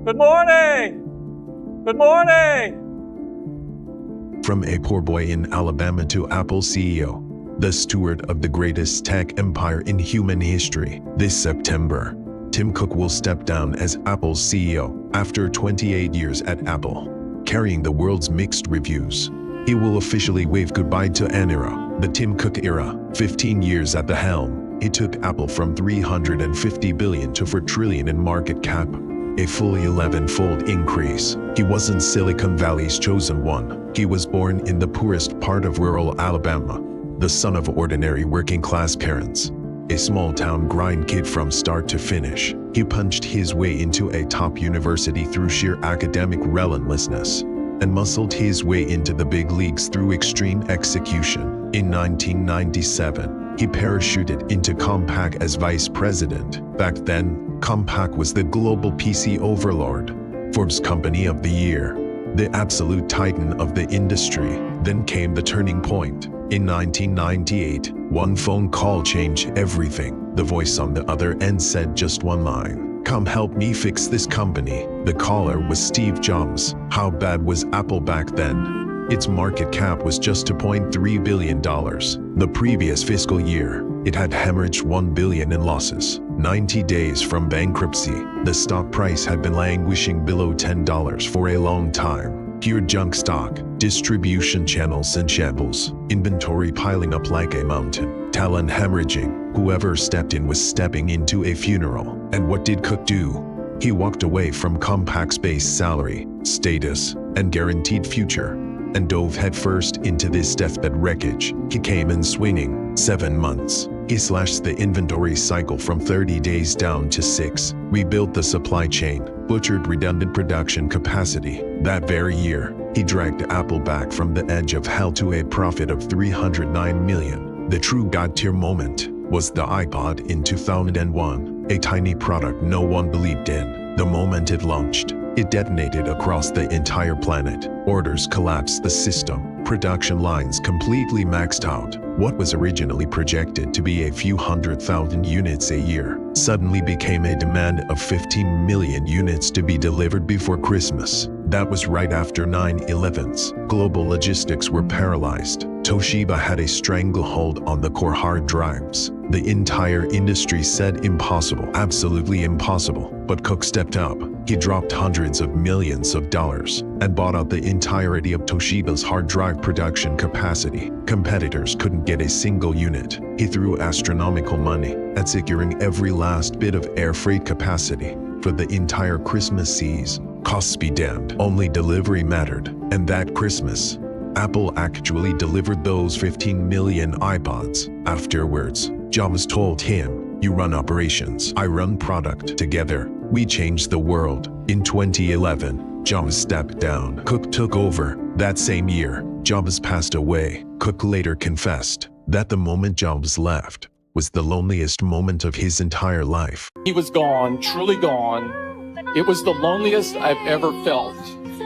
Good morning! Good morning! From a poor boy in Alabama to Apple CEO, the steward of the greatest tech empire in human history, this September, Tim Cook will step down as Apple's CEO after 28 years at Apple, carrying the world's mixed reviews. He will officially wave goodbye to an era, the Tim Cook era. 15 years at the helm, he took Apple from $350 billion to $4 trillion in market cap, a fully 11-fold increase. He wasn't Silicon Valley's chosen one. He was born in the poorest part of rural Alabama, the son of ordinary working-class parents. A small-town grind kid from start to finish, he punched his way into a top university through sheer academic relentlessness and muscled his way into the big leagues through extreme execution. In 1997, he parachuted into Compaq as vice president. Back then, Compaq was the global PC overlord, Forbes Company of the Year, the absolute titan of the industry. Then came the turning point. In 1998, one phone call changed everything. The voice on the other end said just one line: "Come help me fix this company." The caller was Steve Jobs. How bad was Apple back then? Its market cap was just $2.3 billion. The previous fiscal year, it had hemorrhaged $1 billion in losses. 90 days from bankruptcy, the stock price had been languishing below $10 for a long time. Pure junk stock, distribution channels in shambles, inventory piling up like a mountain, talent hemorrhaging. Whoever stepped in was stepping into a funeral. And what did Cook do? He walked away from Compaq's base salary, status, and guaranteed future, and dove headfirst into this deathbed wreckage. He came in swinging. 7 months. He slashed the inventory cycle from 30 days down to 6, rebuilt the supply chain, butchered redundant production capacity. That very year, he dragged Apple back from the edge of hell to a profit of $309 million. The true god-tier moment was the iPod in 2001, a tiny product no one believed in. The moment it launched, it detonated across the entire planet. Orders collapsed the system, production lines completely maxed out. What was originally projected to be a few 100,000 units a year suddenly became a demand of 15 million units to be delivered before Christmas. That was right after 9/11's. Global logistics were paralyzed. Toshiba had a stranglehold on the core hard drives. The entire industry said impossible, absolutely impossible. But Cook stepped up. He dropped hundreds of millions of dollars and bought out the entirety of Toshiba's hard drive production capacity. Competitors couldn't get a single unit. He threw astronomical money at securing every last bit of air freight capacity for the entire Christmas season. Costs be damned, only delivery mattered. And that Christmas, Apple actually delivered those 15 million iPods. Afterwards, Jobs told him, "You run operations, I run product. Together, we change the world." In 2011, Jobs stepped down. Cook took over. That same year, Jobs passed away. Cook later confessed that the moment Jobs left was the loneliest moment of his entire life. He was gone, truly gone. It was the loneliest I've ever felt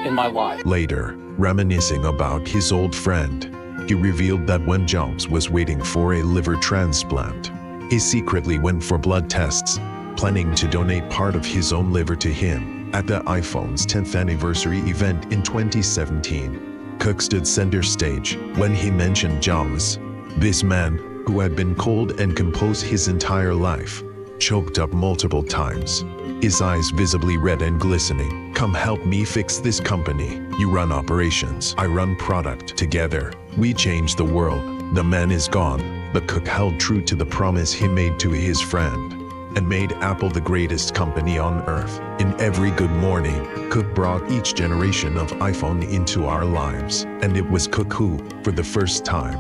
in my life. Later, reminiscing about his old friend, he revealed that when Jobs was waiting for a liver transplant, he secretly went for blood tests, planning to donate part of his own liver to him. At the iPhone's 10th anniversary event in 2017, Cook stood center stage when he mentioned Jobs. This man, who had been cold and composed his entire life, choked up multiple times, his eyes visibly red and glistening. "Come help me fix this company. You run operations, I run product. Together, we change the world." The man is gone, but Cook held true to the promise he made to his friend and made Apple the greatest company on earth. In every Good Morning, Cook brought each generation of iPhone into our lives, and it was Cook who, for the first time,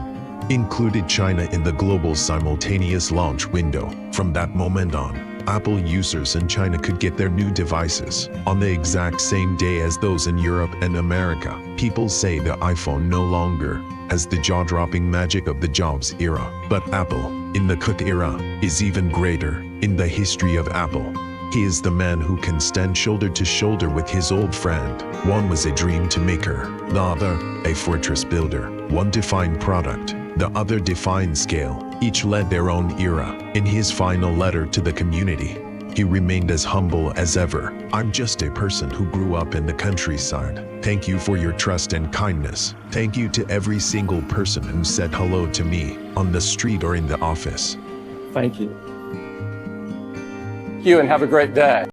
included China in the global simultaneous launch window. From that moment on, Apple users in China could get their new devices on the exact same day as those in Europe and America. People say the iPhone no longer has the jaw-dropping magic of the Jobs era, but Apple, in the Cook era, is even greater. In the history of Apple, he is the man who can stand shoulder to shoulder with his old friend. One was a dream to maker, the other, a fortress builder. One defined product, the other defined scale. Each led their own era. In his final letter to the community, He remained as humble as ever. I'm just a person who grew up in the countryside. Thank you for your trust and kindness. Thank you to every single person who said hello to me on the street or in the office. Thank you. Thank you, and have a great day.